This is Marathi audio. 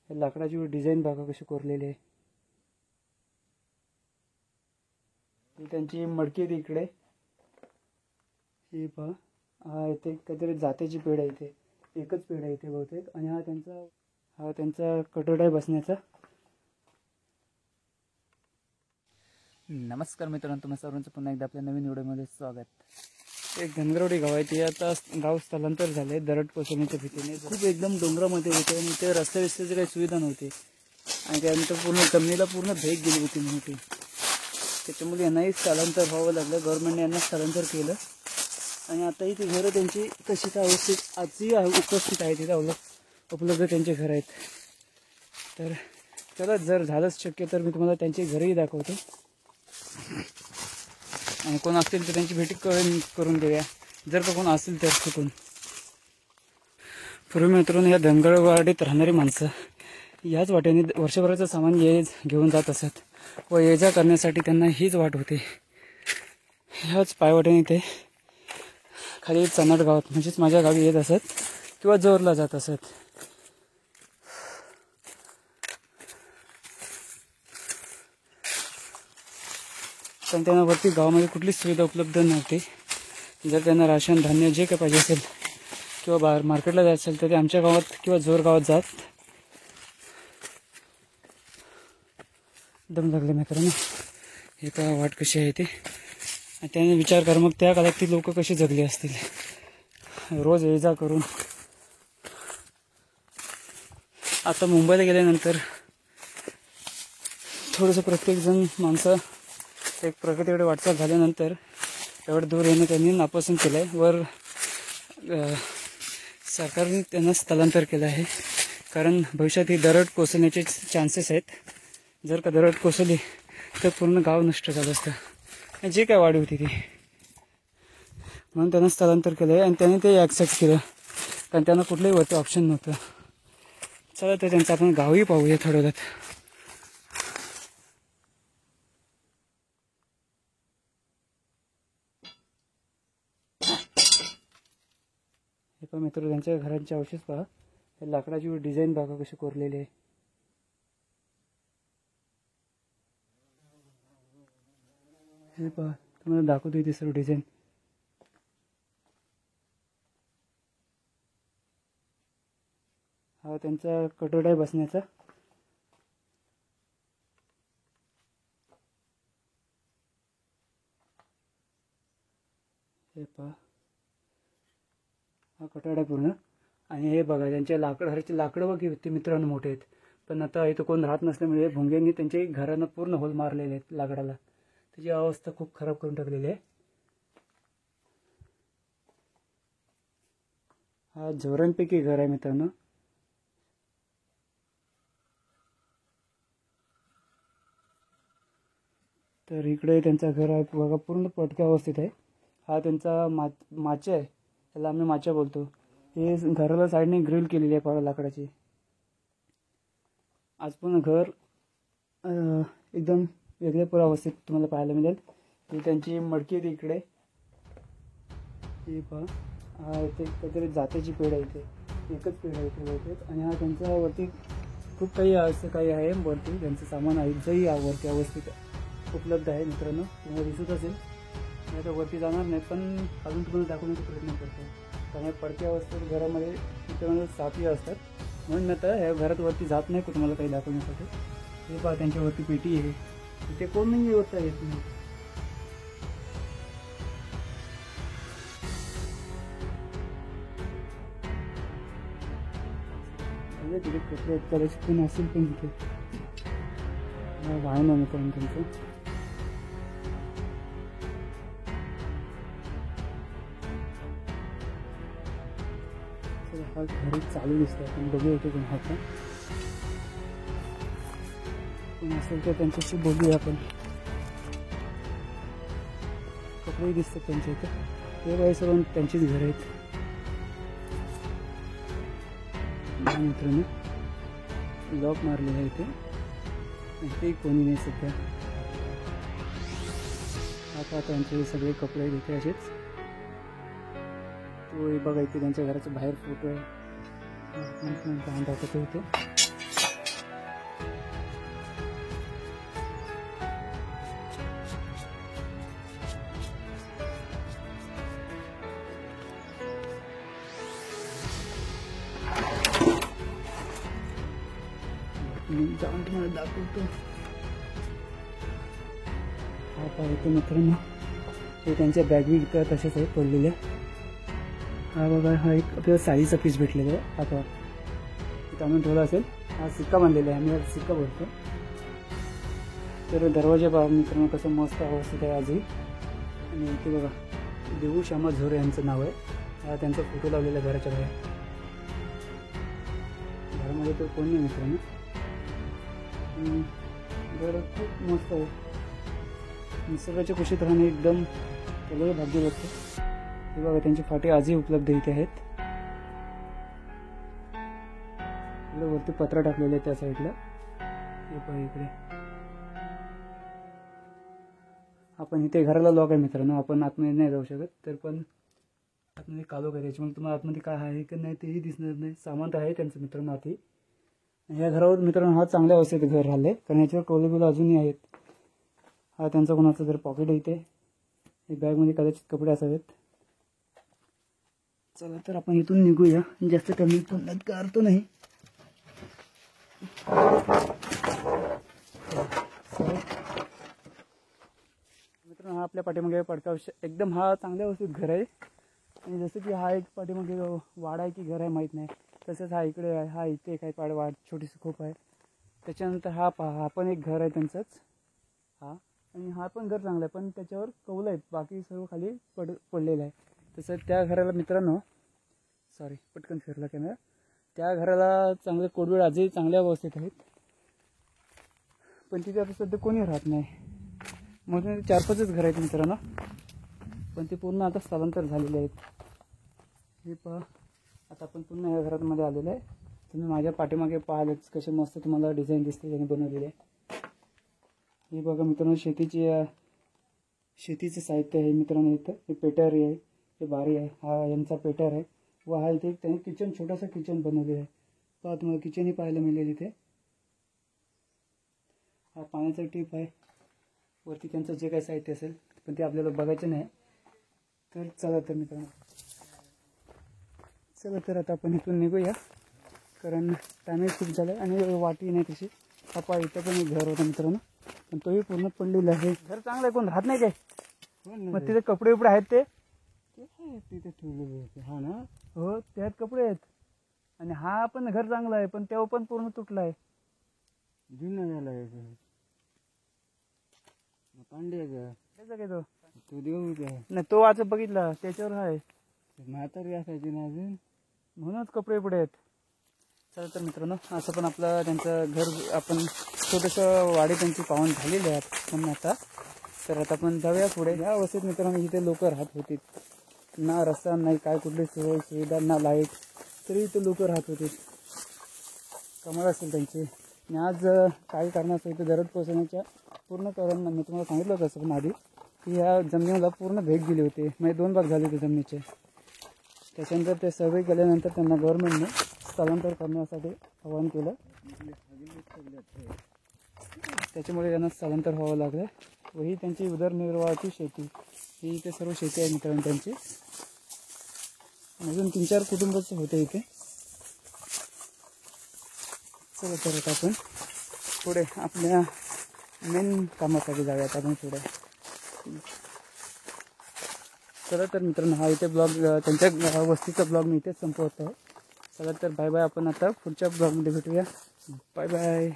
लाकडाची डिझाईन बघा कशी कोरलेली आहे। त्यांची मडकी आहे इकडे, ही पहा। हा इथे काहीतरी जातीची पेढ आहे, इथे एकच पेढ आहे इथे बहुतेक। आणि हा त्यांचा कटोरा आहे बसण्याचा। नमस्कार मित्रांनो, तुम्हा सर्वांचं पुन्हा एकदा आपल्या नवीन व्हिडिओमध्ये स्वागत। एक धनगरवाडी गाव आहे, ते आता गाव स्थलांतर झाले दरड कोसळण्याच्या भीतीने। खूप एकदम डोंगरामध्ये होते आणि ते रस्ते रस्त्याची काही सुविधा नव्हती आणि त्यानंतर पूर्ण जमिनीला पूर्ण भेग गेली होती मोठी। त्याच्यामुळे यांनाही स्थलांतर व्हावं लागलं, गव्हर्नमेंटने यांना स्थलांतर केलं। आणि आताही ती घरं त्यांची कशी काय अवस्थेत आजही उपस्थित आहे, तिथे उपलब्ध त्यांचे घर आहेत। तर चला, जर झालंच शक्य तर मी तुम्हाला त्यांचे घरही दाखवतो आणि कोण असतील तर त्यांची भेटी करून देऊया, जर का कोण असेल तर चुकून। पूर्वी मित्रांनो, या धनगरवाडीत राहणारी माणसं याच वाटेने वर्षभराचं सामान घेऊन जात असत व ये जा करण्यासाठी त्यांना हीच वाट होती। ह्याच पायवाटेने ते खाली चनाड गावात म्हणजेच माझ्या गावी येत असत किंवा जोरला जात असत। पण त्यांना वरती गावामध्ये कुठलीच सुविधा उपलब्ध नव्हती। जर त्यांना राशन धान्य जे काही पाहिजे असेल किंवा बाहेर मार्केटला जायचं असेल तर ते आमच्या गावात किंवा जोर गावात जात। दम लागले मित्रांनो, हे का वाट कशी आहे ते। त्याने विचार कर मग त्या काळात ती लोक कशी जगली असतील, रोज ये जा करून। आता मुंबईला गेल्यानंतर थोडंसं प्रत्येकजण माणसं एक प्रगतीकडे वाटचाल झाल्यानंतर एवढं दूर येणं त्यांनी नापसंत केलं आहे। वर सरकारने त्यांना स्थलांतर केलं आहे, कारण भविष्यात ही दरड कोसळण्याचे चान्सेस आहेत। जर का दरड कोसळली तर पूर्ण गाव नष्ट झालं असतं, जे काय वाढ होती ती। म्हणून त्यांना स्थलांतर केलं आहे आणि त्याने ते ॲक्सेप्ट केलं, कारण त्यांना कुठलंही वरती ऑप्शन नव्हतं। चला तर त्यांचं आपण गावही पाहूया थोडक्यात। हे पहा मित्र, त्यांच्या घरांचे अवशेष पहा, लाकडाची डिझाईन बघा कशी कोरलेली आहे। हे पहा, तुम्हाला दाखवतो इथे सर्व डिझाईन। हा त्यांचा कटोरा आहे बसण्याचा। हे पहा, हा कटोरा पूर्ण। आणि हे बघा, त्यांच्या लाकडं बघ किती मित्रांनो मोठे आहेत। पण आता इथं कोण राहत नसल्यामुळे भुंग्यांनी त्यांच्या घरांना पूर्ण होल मारलेले आहेत लाकडाला। त्याची अवस्था खूप खराब करून टाकलेली आहे। हा झोरांपैकी घर आहे मित्रांनो। तर इकडे त्यांचं घर आहे बघा, पूर्ण पडक्या अवस्थेत आहे। हा त्यांचा माचा आहे, त्याला आम्ही माचा बोलतो। हे घराला साईडने ग्रिल केलेली आहे पहा लाकडाची। आज पण घर एकदम वेगळ्या अवस्थेत तुम्हाला पाहायला मिळेल। ही त्यांची मडकी आहे इकडे, ही पहा। हा इथे काहीतरी जातीची पेढ आहे, इथे एकच पेढ आहे इथे बहुतेक। आणि हा त्यांचा वरती खूप काही असं काही आहे वरती, त्यांचं सामान आजही वरती अवस्थेत उपलब्ध आहे मित्रांनो, तुम्हाला दिसत असेल। मी आता वरती जाणार नाही, पण अजून तुम्हाला दाखवण्याचा प्रयत्न करतो, कारण या पडक्या अवस्थेत घरामध्ये मित्रांनो सापही असतात। म्हणून मी आता ह्या घरात वरती जात नाही तुम्हाला काही दाखवण्यासाठी। हे पहा, त्यांच्यावरती पेटी आहे, इथे कोण नाही होता येत नाही। तिथे कपडे कदाचित कोण असेल पण इथे आहे ना मित्रांनो त्यांचं। हा घरी चालू दिसतं, आपण बघूया इथे कोण आहे का, कोण असेल तर त्यांच्याशी बोलूया आपण। कपडेही दिसतात त्यांच्या इथे, ते बाई सर्व त्यांचीच घर आहेत मित्रांनो। लॉक मारलेलं आहे इथे, इथे कोणी नाही सध्या। आता त्यांचे सगळे कपडे इथे असेच। तो बघा इथे त्यांच्या घराच्या बाहेर फोटो आहे, दाखवतो इथे। मी जाऊन तुम्हाला दाखवतो. हा पाहतो मित्रांनो, हे त्यांच्या बॅग बी इथं तशाच आहेत पडलेल्या. हा बघा, हा एक आपल्याला साडीचा पीस भेटलेला आहे. हा पहा इथं आणून ठेवला असेल. हा सिक्का बांधलेला आहे, आम्ही हा सिक्का भरतो. तर दरवाजा पहा मित्रांनो कसं मस्त अवस्थेत आहे आजही. आणि इथे बघा देऊ श्यामा झोरे यांचं नाव आहे. हा त्यांचा फोटो लावलेला आहे घराच्या बाहेर. घरामध्ये तो कोण नाही मित्रांनो. घर खूप मस्त आहे. निसर्गाच्या कुशीत राहणे एकदम त्याला भाग्य वाटतं. हे बघा त्यांचे फाटे आजही उपलब्ध इथे आहेत. इकडे वरती पत्रा टाकलेले आहे त्या साईडला. हे पहा इकडे. आपण इथे घराला लॉक आहे मित्रांनो, आपण आतमध्ये नाही जाऊ शकत. तर पण आतमध्ये कालो आहे, त्याच्यामुळे तुम्हाला आतमध्ये काय आहे की नाही तेही दिसणार नाही. सामान तर आहे त्यांचं मित्रांनो आधी. या घरावर मित्रांनो हा चांगल्या अवस्थेत घर राहिले, कारण याच्यावर टोले बिलं अजूनही आहेत. हा त्यांचा कोणाचा जर पॉकेट आहे इथे. हे बॅगमध्ये कदाचित कपडे असावेत. चला तर आपण इथून निघूया, जास्त कमी पण करतो नाही. मित्रांनो हा आपल्या पाठीमागे पडका एकदम हा चांगल्या अवस्थेत घर आहे. आणि जसं की हा एक पाठीमागे वाडा आहे की घर आहे माहीत नाही, तसंच हा इकडे आहे. हा इथे एक आहे वाड छोटीशी खोप आहे. त्याच्यानंतर हा पहा, हा पण एक घर आहे त्यांचंच. हा आणि हा पण घर चांगला आहे, पण त्याच्यावर कौल आहेत, बाकी सर्व खाली पडलेलं आहे. तसं त्या घराला मित्रांनो, सॉरी पटकन फिरला कॅमेरा, त्या घराला चांगले कोडवेळ आजही चांगल्या अवस्थेत आहेत. पण तिथे आता सध्या कोणी राहत नाही, म्हणून 4-5च घर आहेत मित्रांनो. पण ते पूर्ण आता स्थलांतर झालेले आहेत. हे पहा, आता आपण पुन्हा या घरामध्ये आलेलं आहे. तुम्ही माझ्या पाठीमागे पाहिलेच कसे मस्त तुम्हाला डिझाईन दिसते त्यांनी बनवलेले आहे. हे बघा मित्रांनो शेतीचं साहित्य आहे मित्रांनो. इथं हे पेटर आहे, हे बारी आहे, हा यांचा पेटर आहे. व हा इथे त्यांनी किचन, छोटासा किचन बनवलेला आहे. पहा तुम्हाला किचनही पाहायला मिळेल इथे. हा पाण्याचा टीप आहे. वरती त्यांचं जे काही साहित्य असेल पण ते आपल्याला बघायचं नाही. तर चला तर मित्रांनो, चला तर आता आपण इथून निघूया, कारण टायमिंग खूप झालं आहे आणि वाटी नाही तशी. हा पहा इथं पण एक घर होतं मित्रांनो, पण तोही पूर्ण पडलेला आहे. घर चांगलं आहे, कोण राहत नाही काय. मग तिथे कपडे बिपडे आहेत ते तिथे ठेवलेले होते. हा ना, हो त्यात कपडे आहेत. आणि हा पण घर चांगलं आहे, पण तेव्हा पण पूर्ण तुटला आहे, जुनं झालं आहे. पांडे काय तो देऊ नाही, तो आज बघितला त्याच्यावर आहे. म्हातारी असायची ना अजून, म्हणूनच कपडे पुढे आहेत. चला तर मित्रांनो, असं पण आपलं त्यांचं घर आपण छोटंसं वाडी त्यांची पाहून झालेली आहे पण आता. तर आता आपण जाऊया पुढे. या अवस्थेत मित्रांनो इथे लोक राहत होते. ना रस्ता नाही, काय कुठली सोय सुविधा ना लाईट, तरी इथे लोक राहत होते. कमाल असेल त्यांची. आणि आज काही कारणास्तव इथे दरड कोसळण्याच्या पूर्ण कारण मी तुम्हाला सांगितलं होतं असं पण आधी, की ह्या जमिनीला पूर्ण भेट दिली होती. म्हणजे 2 भाग झाले होते जमिनीचे. त्याच्यानंतर ते सर्वे केल्यानंतर त्यांना गव्हर्नमेंटने स्थलांतर करण्यासाठी आवाहन केलं. त्याच्यामुळे त्यांना स्थलांतर व्हावं लागलं. व ही त्यांची उदरनिर्वाहाची शेती, ही इथे सर्व शेती आहे मित्रांनो त्यांची. अजून 3-4 कुटुंबच होते इथे. चला तर आता आपण पुढे आपल्या मेन कामासाठी जाऊयात आपण पुढे. चला तर मित्रांनो, हा इथे ब्लॉग त्यांच्या वस्तीचा ब्लॉग मी इथेच संपवत आहे. चला तर बाय बाय. आपण आता पुढच्या ब्लॉगमध्ये भेटूया. Bye bye.